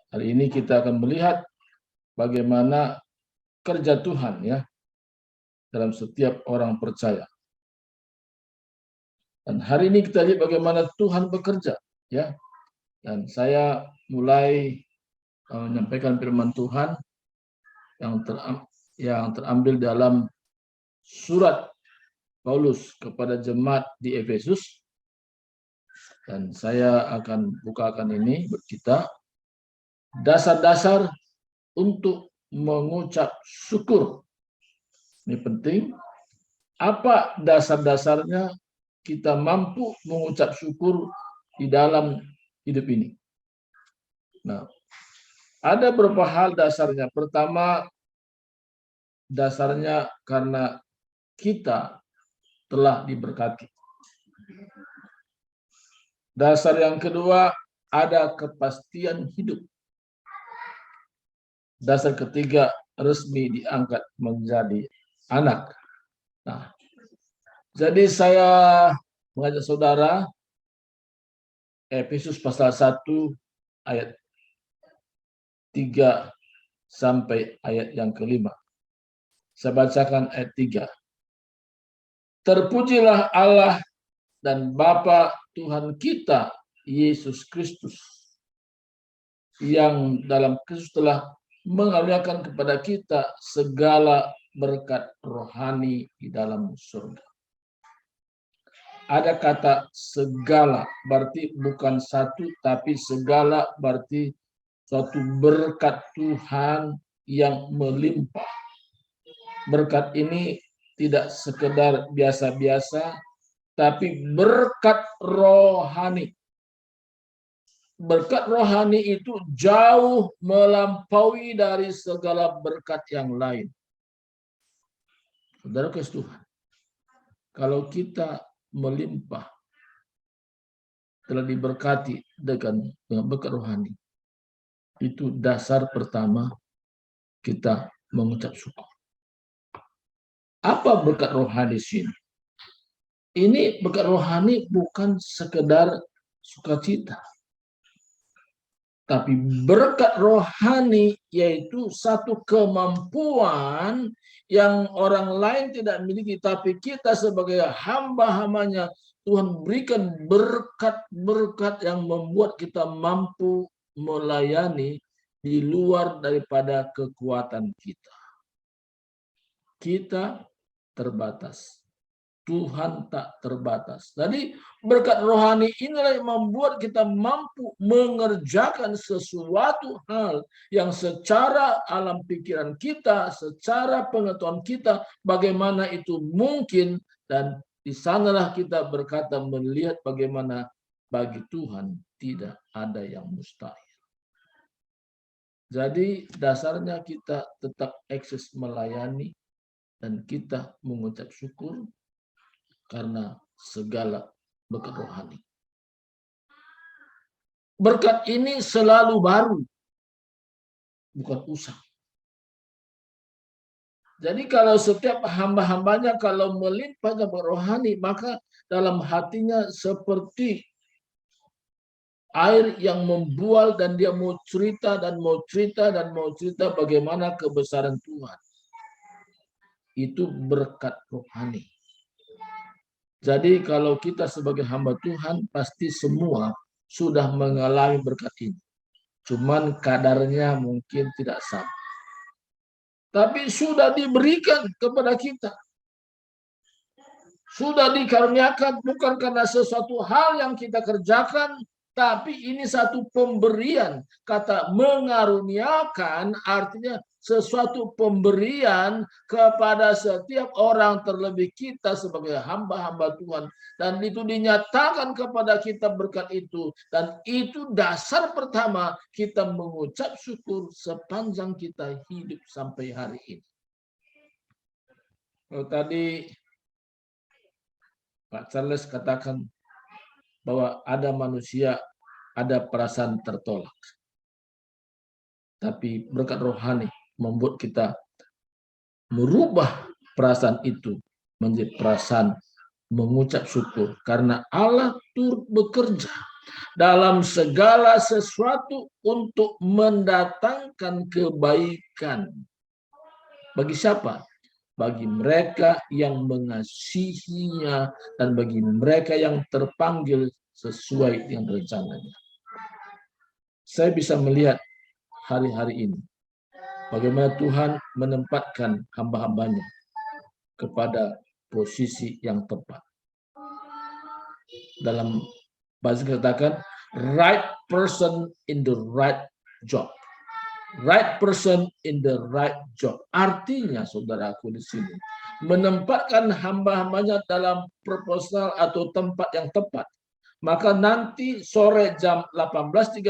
Hari ini kita akan melihat bagaimana kerja Tuhan ya dalam setiap orang percaya. Dan hari ini kita lihat bagaimana Tuhan bekerja ya. Dan saya mulai menyampaikan firman Tuhan yang terambil dalam surat Paulus kepada jemaat di Efesus. Dan saya akan bukakan ini buat kita. Dasar-dasar untuk mengucap syukur. Ini penting. Apa dasar-dasarnya kita mampu mengucap syukur di dalam hidup ini? Nah, ada beberapa hal dasarnya. Pertama, dasarnya karena kita telah diberkati. Dasar yang kedua, ada kepastian hidup. Dasar ketiga, resmi diangkat menjadi anak. Nah, jadi saya mengajak saudara Efesus pasal 1 ayat 3 sampai ayat yang kelima. Saya bacakan ayat 3. Terpujilah Allah dan Bapa Tuhan kita Yesus Kristus, yang dalam Kristus telah mengaruniakan kepada kita segala berkat rohani di dalam surga. Ada kata segala, berarti bukan satu, tapi segala berarti suatu berkat Tuhan yang melimpah. Berkat ini tidak sekedar biasa-biasa, tapi berkat rohani. Berkat rohani itu jauh melampaui dari segala berkat yang lain. Saudara kasih Tuhan, kalau kita melimpah, telah diberkati dengan berkat rohani, itu dasar pertama kita mengucap syukur. Apa berkat rohani sini? Ini berkat rohani bukan sekedar sukacita, tapi berkat rohani yaitu satu kemampuan yang orang lain tidak miliki, tapi kita sebagai hamba-hambanya Tuhan berikan berkat-berkat yang membuat kita mampu melayani di luar daripada kekuatan kita. Kita terbatas. Tuhan tak terbatas. Jadi berkat rohani inilah yang membuat kita mampu mengerjakan sesuatu hal yang secara alam pikiran kita, secara pengetahuan kita, bagaimana itu mungkin, dan di sanalah kita berkata melihat bagaimana bagi Tuhan tidak ada yang mustahil. Jadi dasarnya kita tetap eksis melayani dan kita mengucap syukur karena segala berkat rohani. Berkat ini selalu baru, bukan usang. Jadi kalau setiap hamba-hambanya kalau melimpah berkat rohani, maka dalam hatinya seperti air yang membual dan dia mau cerita dan mau cerita dan mau cerita bagaimana kebesaran Tuhan. Itu berkat rohani. Jadi kalau kita sebagai hamba Tuhan pasti semua sudah mengalami berkat ini. Cuman kadarnya mungkin tidak sama. Tapi sudah diberikan kepada kita. Sudah dikaruniakan bukan karena sesuatu hal yang kita kerjakan, tapi ini satu pemberian. Kata mengaruniakan artinya sesuatu pemberian kepada setiap orang, terlebih kita sebagai hamba-hamba Tuhan. Dan itu dinyatakan kepada kita berkat itu. Dan itu dasar pertama kita mengucap syukur sepanjang kita hidup sampai hari ini. Kalau tadi Pak Charles katakan bahwa ada manusia, ada perasaan tertolak. Tapi berkat rohani membuat kita merubah perasaan itu menjadi perasaan mengucap syukur. Karena Allah turut bekerja dalam segala sesuatu untuk mendatangkan kebaikan. Bagi siapa? Bagi mereka yang mengasihinya dan bagi mereka yang terpanggil sesuai dengan rencananya. Saya bisa melihat hari-hari ini bagaimana Tuhan menempatkan hamba-hambanya kepada posisi yang tepat. Dalam bahasa katakan, right person in the right job. Right person in the right job. Artinya, saudaraku di sini, menempatkan hamba-hambanya dalam proposal atau tempat yang tepat. Maka nanti sore jam 18.30,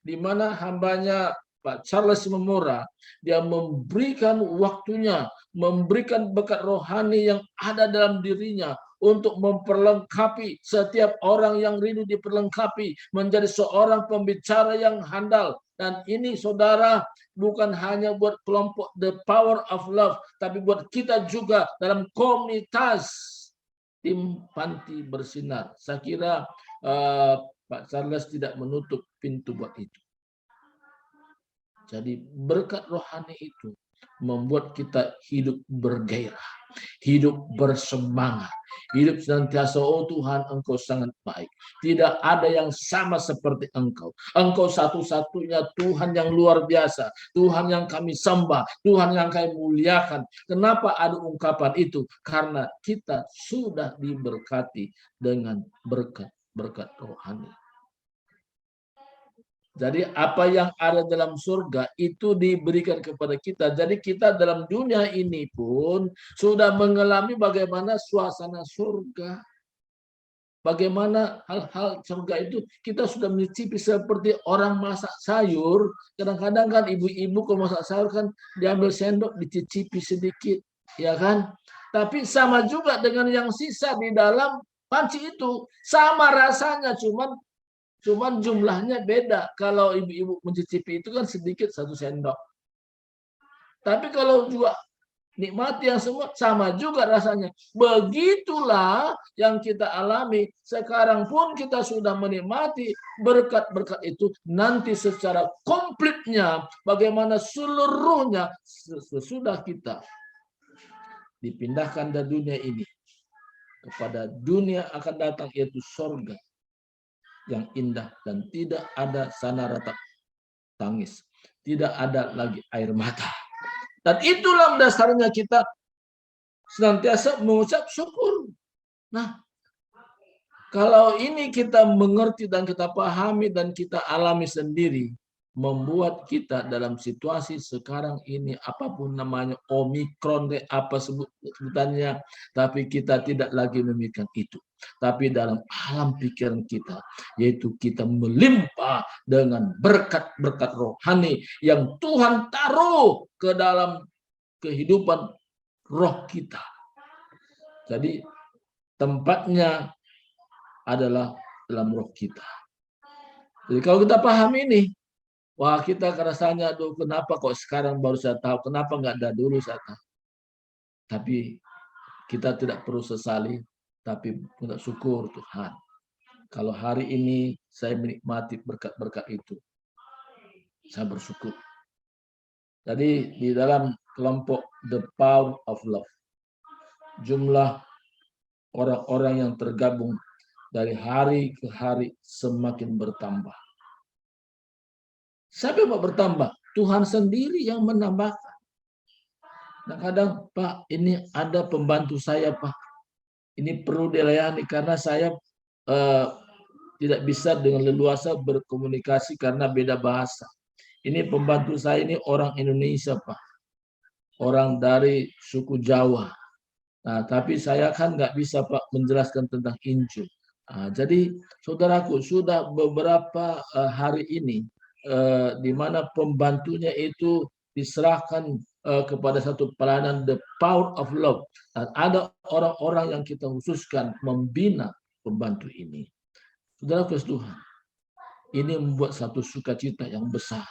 di mana hambanya Pak Charles Memora, dia memberikan waktunya, memberikan berkat rohani yang ada dalam dirinya untuk memperlengkapi setiap orang yang rindu diperlengkapi menjadi seorang pembicara yang handal. Dan ini saudara, bukan hanya buat kelompok The Power of Love, tapi buat kita juga dalam komunitas tim Panti Bersinar. Saya kira Pak Charles tidak menutup pintu buat itu. Jadi berkat rohani itu membuat kita hidup bergairah, hidup bersemangat, hidup senantiasa, oh Tuhan, Engkau sangat baik. Tidak ada yang sama seperti Engkau. Engkau satu-satunya Tuhan yang luar biasa, Tuhan yang kami sembah, Tuhan yang kami muliakan. Kenapa ada ungkapan itu? Karena kita sudah diberkati dengan berkat rohani. Jadi apa yang ada dalam surga itu diberikan kepada kita. Jadi kita dalam dunia ini pun sudah mengalami bagaimana suasana surga. Bagaimana hal-hal surga itu kita sudah mencicipi seperti orang masak sayur. Kadang-kadang kan ibu-ibu kalau masak sayur kan diambil sendok, dicicipi sedikit. Ya kan? Tapi sama juga dengan yang sisa di dalam panci itu. Sama rasanya, cuman jumlahnya beda. Kalau ibu-ibu mencicipi itu kan sedikit, 1 sendok. Tapi kalau juga nikmati yang semua, sama juga rasanya. Begitulah yang kita alami. Sekarang pun kita sudah menikmati berkat-berkat itu. Nanti secara komplitnya, bagaimana seluruhnya sesudah kita dipindahkan dari dunia ini kepada dunia akan datang, yaitu sorga yang indah dan tidak ada sana ratap tangis, tidak ada lagi air mata. Dan itulah dasarnya kita senantiasa mengucap syukur. Nah, kalau ini kita mengerti dan kita pahami dan kita alami sendiri, membuat kita dalam situasi sekarang ini, apapun namanya, Omikron, apa sebutannya, tapi kita tidak lagi memikirkan itu. Tapi dalam alam pikiran kita, yaitu kita melimpah dengan berkat-berkat rohani yang Tuhan taruh ke dalam kehidupan roh kita. Jadi tempatnya adalah dalam roh kita. Jadi kalau kita paham ini, wah kita rasanya, aduh kenapa kok sekarang baru saya tahu, kenapa nggak ada dulu saya tahu. Tapi kita tidak perlu sesali, tapi kita syukur Tuhan. Kalau hari ini saya menikmati berkat-berkat itu, saya bersyukur. Jadi di dalam kelompok The Power of Love, jumlah orang-orang yang tergabung dari hari ke hari semakin bertambah. Siapa yang mau bertambah? Tuhan sendiri yang menambahkan. Nah kadang, Pak, ini ada pembantu saya, Pak. Ini perlu dilayani karena saya tidak bisa dengan leluasa berkomunikasi karena beda bahasa. Ini pembantu saya ini orang Indonesia, Pak. Orang dari suku Jawa. Nah, tapi saya kan nggak bisa, Pak, menjelaskan tentang Injil. Nah, jadi, saudaraku, sudah beberapa hari ini, di mana pembantunya itu diserahkan kepada satu pelayanan The Power of Love. Dan ada orang-orang yang kita khususkan membina pembantu ini. Saudara Tuhan, ini membuat satu sukacita yang besar.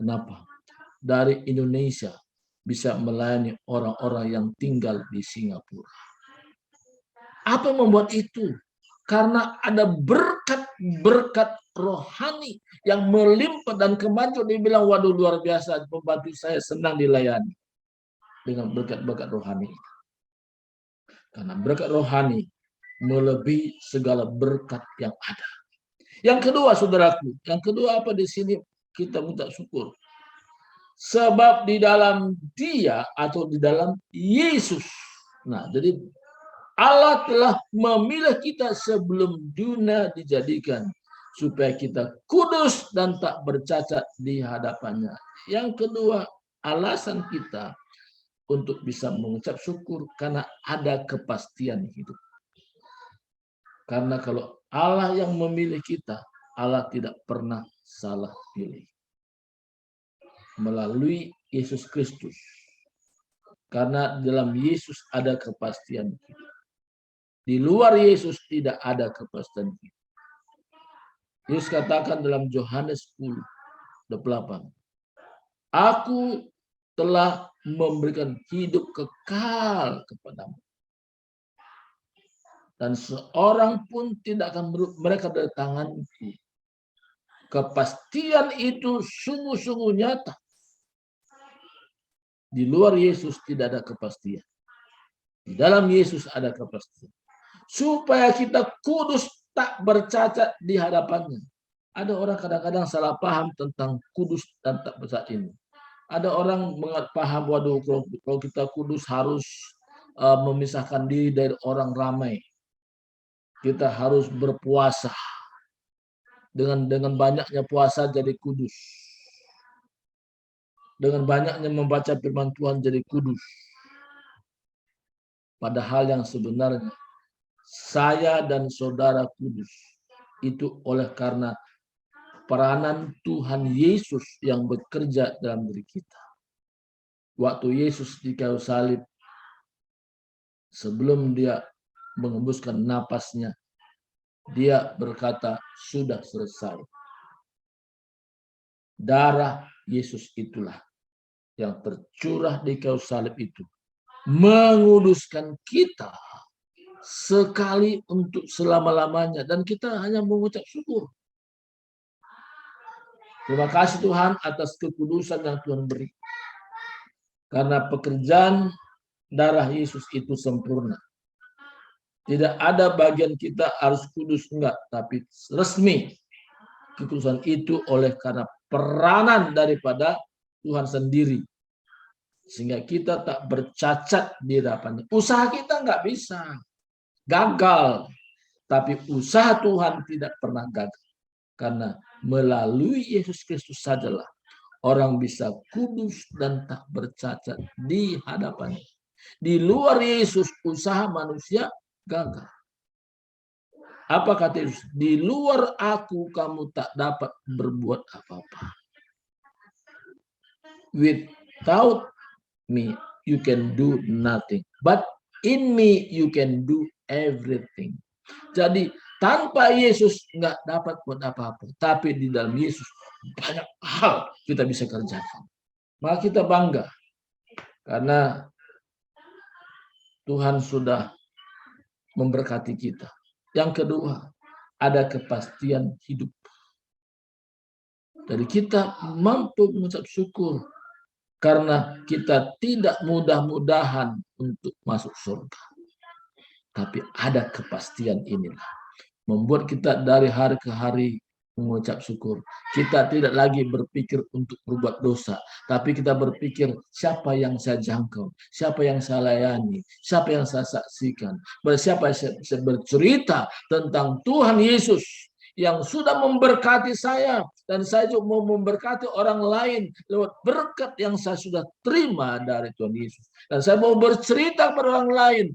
Kenapa? Dari Indonesia bisa melayani orang-orang yang tinggal di Singapura. Apa yang membuat itu? Karena ada berkat berkat rohani yang melimpah dan kemajuan. Dia bilang, waduh luar biasa, pembantu saya senang dilayani dengan berkat-berkat rohani. Karena berkat rohani melebihi segala berkat yang ada. Yang kedua, saudaraku, yang kedua apa di sini kita minta syukur. Sebab di dalam Dia atau di dalam Yesus. Nah, jadi Allah telah memilih kita sebelum dunia dijadikan supaya kita kudus dan tak bercacat di hadapannya. Yang kedua, alasan kita untuk bisa mengucap syukur karena ada kepastian hidup. Karena kalau Allah yang memilih kita, Allah tidak pernah salah pilih. Melalui Yesus Kristus. Karena dalam Yesus ada kepastian hidup. Di luar Yesus tidak ada kepastian hidup. Yesus katakan dalam Yohanes 10:8, Aku telah memberikan hidup kekal kepadamu. Dan seorang pun tidak akan mereka dari tanganku. Kepastian itu sungguh-sungguh nyata. Di luar Yesus tidak ada kepastian. Di dalam Yesus ada kepastian. Supaya kita kudus tak bercacat di hadapannya. Ada orang kadang-kadang salah paham tentang kudus dan tak bercacat ini. Ada orang paham, waduh kalau kita kudus harus memisahkan diri dari orang ramai. Kita harus berpuasa. Dengan banyaknya puasa jadi kudus. Dengan banyaknya membaca firman Tuhan jadi kudus. Padahal yang sebenarnya saya dan saudara kudus itu oleh karena peranan Tuhan Yesus yang bekerja dalam diri kita. Waktu Yesus di kayu salib, sebelum dia mengembuskan napasnya, dia berkata, sudah selesai. Darah Yesus itulah yang tercurah di kayu salib itu menguduskan kita sekali untuk selama-lamanya, dan kita hanya mengucap syukur. Terima kasih Tuhan atas kekudusan yang Tuhan beri. Karena pekerjaan darah Yesus itu sempurna. Tidak ada bagian kita harus kudus, enggak, tapi resmi kekudusan itu oleh karena peranan daripada Tuhan sendiri. Sehingga kita tak bercacat di hadapannya. Usaha kita nggak bisa. Gagal. Tapi usaha Tuhan tidak pernah gagal. Karena melalui Yesus Kristus sajalah orang bisa kudus dan tak bercacat di hadapannya. Di luar Yesus, usaha manusia gagal. Apa kata Yesus? Di luar aku kamu tak dapat berbuat apa-apa. Without me, you can do nothing. But in me, you can do everything. Jadi tanpa Yesus nggak dapat buat apa-apa. Tapi di dalam Yesus banyak hal kita bisa kerjakan. Maka kita bangga. Karena Tuhan sudah memberkati kita. Yang kedua, ada kepastian hidup. Jadi kita mampu mengucap syukur. Karena kita tidak mudah-mudahan untuk masuk surga. Tapi ada kepastian inilah. Membuat kita dari hari ke hari mengucap syukur. Kita tidak lagi berpikir untuk berbuat dosa. Tapi kita berpikir siapa yang saya jangkau. Siapa yang saya layani. Siapa yang saya saksikan. Siapa yang saya bercerita tentang Tuhan Yesus. Yang sudah memberkati saya. Dan saya juga mau memberkati orang lain lewat berkat yang saya sudah terima dari Tuhan Yesus. Dan saya mau bercerita kepada orang lain.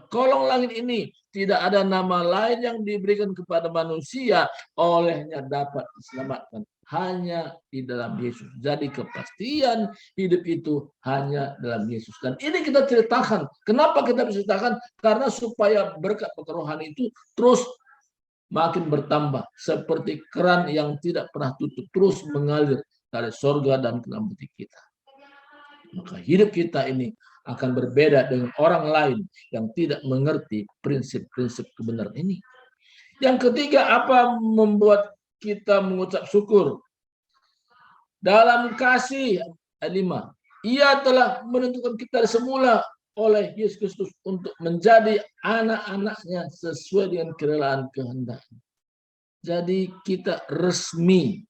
Kolong langit ini tidak ada nama lain yang diberikan kepada manusia olehnya dapat diselamatkan. Hanya di dalam Yesus. Jadi kepastian hidup itu hanya dalam Yesus. Dan ini kita ceritakan. Kenapa kita bisa ceritakan? Karena supaya berkat rohani itu terus makin bertambah seperti keran yang tidak pernah tutup, terus mengalir dari sorga dan ke dalam hati kita. Maka hidup kita ini akan berbeda dengan orang lain yang tidak mengerti prinsip-prinsip kebenaran ini. Yang ketiga, apa membuat kita mengucap syukur? Dalam kasih, ayat 5. Ia telah menentukan kita semula oleh Yesus Kristus untuk menjadi anak-anaknya sesuai dengan kerelaan kehendaknya. Jadi kita resmi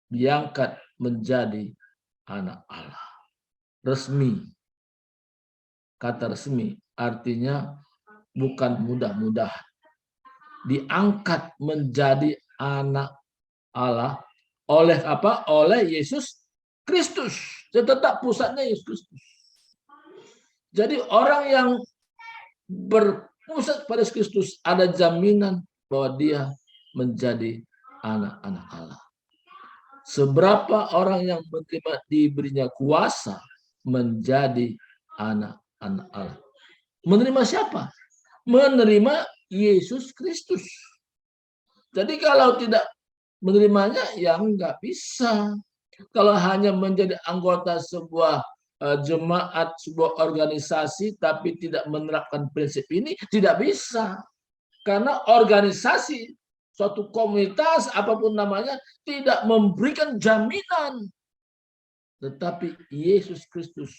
diangkat menjadi anak Allah. Resmi. Kata resmi artinya bukan mudah-mudahan. Diangkat menjadi anak Allah oleh apa? Oleh Yesus Kristus. Tetap pusatnya Yesus Kristus. Jadi orang yang berpusat pada Yesus Kristus ada jaminan bahwa dia menjadi anak-anak Allah. Seberapa orang yang menerima diberinya kuasa menjadi anak-anak Allah. Menerima siapa? Menerima Yesus Kristus. Jadi kalau tidak menerimanya, ya nggak bisa. Kalau hanya menjadi anggota sebuah jemaat, sebuah organisasi, tapi tidak menerapkan prinsip ini, tidak bisa. Karena organisasi, suatu komunitas, apapun namanya, tidak memberikan jaminan. Tetapi Yesus Kristus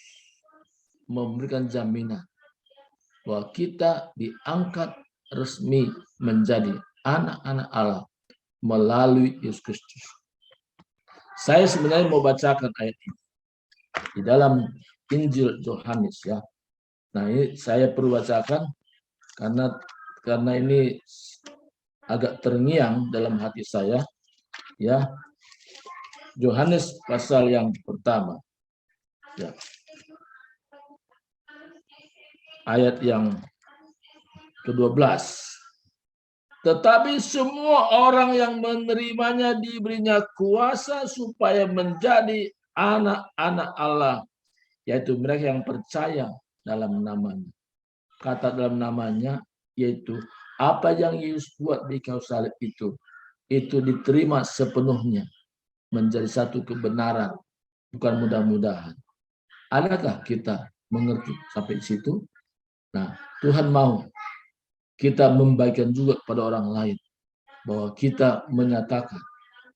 memberikan jaminan bahwa kita diangkat resmi menjadi anak-anak Allah melalui Yesus Kristus. Saya sebenarnya mau bacakan ayat ini di dalam Injil Yohanes ya. Nah, ini saya perlu bacakan karena ini agak terngiang dalam hati saya ya. Yohanes pasal yang pertama. Ya. Ayat yang ke-12. Tetapi semua orang yang menerimanya diberinya kuasa supaya menjadi anak-anak Allah, yaitu mereka yang percaya dalam namanya. Kata dalam namanya, yaitu apa yang Yesus buat di kayu salib itu diterima sepenuhnya menjadi satu kebenaran, bukan mudah-mudahan. Adakah kita mengerti sampai situ? Nah, Tuhan mau kita membagikan juga kepada orang lain bahwa kita menyatakan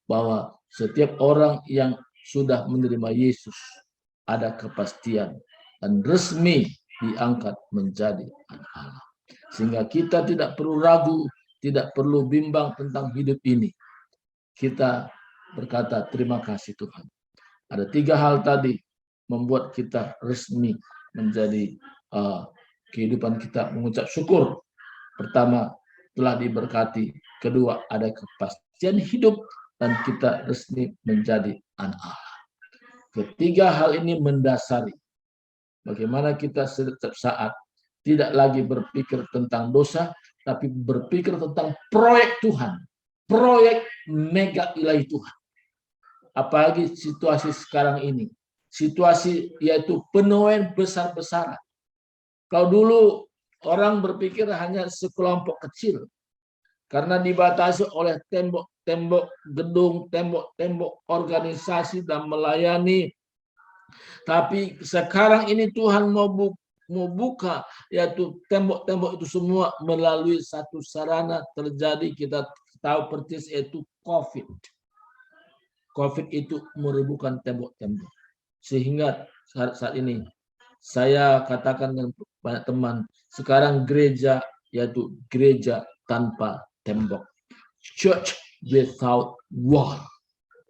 bahwa setiap orang yang sudah menerima Yesus ada kepastian dan resmi diangkat menjadi anak Allah. Sehingga kita tidak perlu ragu, tidak perlu bimbang tentang hidup ini. Kita berkata terima kasih Tuhan. Ada 3 hal tadi membuat kita resmi menjadi kehidupan kita mengucap syukur. Pertama, telah diberkati. Kedua, ada kepastian hidup dan kita resmi menjadi anak Allah. Ketiga hal ini mendasari bagaimana kita setiap saat tidak lagi berpikir tentang dosa, tapi berpikir tentang proyek Tuhan, proyek mega ilahi Tuhan. Apalagi situasi sekarang ini, situasi yaitu penuaian besar-besaran. Kalau dulu orang berpikir hanya sekelompok kecil, karena dibatasi oleh tembok-tembok gedung, tembok-tembok organisasi dan melayani. Tapi sekarang ini Tuhan mau buka, yaitu tembok-tembok itu semua melalui satu sarana terjadi, kita tahu persis, yaitu COVID. COVID itu merubuhkan tembok-tembok. Sehingga saat ini saya katakan dengan banyak teman, sekarang gereja yaitu gereja tanpa tembok. Church without wall.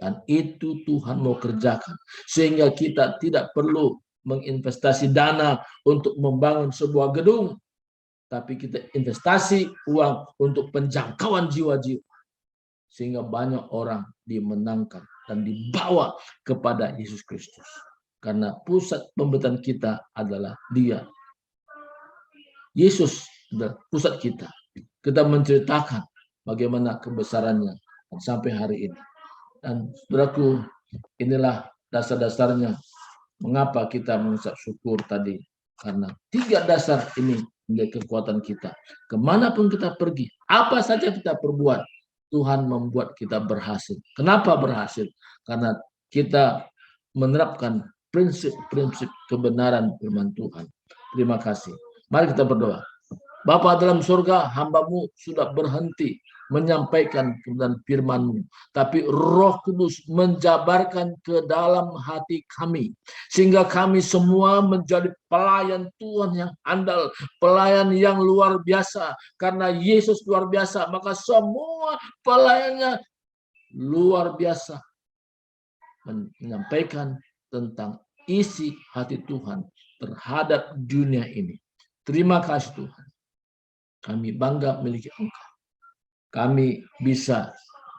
Dan itu Tuhan mau kerjakan. Sehingga kita tidak perlu menginvestasi dana untuk membangun sebuah gedung. Tapi kita investasi uang untuk penjangkauan jiwa-jiwa. Sehingga banyak orang dimenangkan dan dibawa kepada Yesus Kristus. Karena pusat pemberitaan kita adalah Dia. Yesus adalah pusat kita. Kita menceritakan bagaimana kebesarannya sampai hari ini. Dan saudaraku, inilah dasar-dasarnya mengapa kita mengucap syukur tadi. Karena 3 dasar ini menjadi kekuatan kita. Kemanapun kita pergi, apa saja kita perbuat, Tuhan membuat kita berhasil. Kenapa berhasil? Karena kita menerapkan prinsip-prinsip kebenaran firman Tuhan. Terima kasih. Mari kita berdoa. Bapa dalam surga, hamba-Mu sudah berhenti menyampaikan kebenaran firman-Mu. Tapi Roh Kudus menjabarkan ke dalam hati kami. Sehingga kami semua menjadi pelayan Tuhan yang andal. Pelayan yang luar biasa. Karena Yesus luar biasa, maka semua pelayannya luar biasa. Menyampaikan tentang isi hati Tuhan terhadap dunia ini. Terima kasih Tuhan. Kami bangga memiliki Engkau. Kami bisa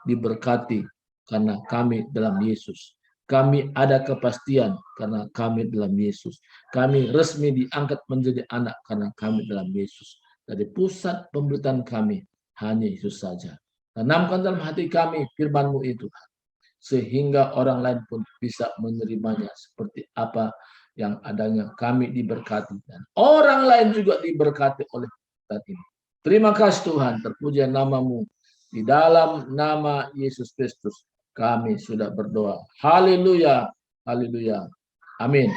diberkati karena kami dalam Yesus. Kami ada kepastian karena kami dalam Yesus. Kami resmi diangkat menjadi anak karena kami dalam Yesus. Dari pusat pemberitaan kami hanya Yesus saja. Tanamkan dalam hati kami firman-Mu itu, sehingga orang lain pun bisa menerimanya seperti apa yang adanya. Kami diberkati dan orang lain juga diberkati oleh kita ini. Terima kasih Tuhan, terpuji nama-Mu. Di dalam nama Yesus Kristus kami sudah berdoa. Haleluya, haleluya. Amin.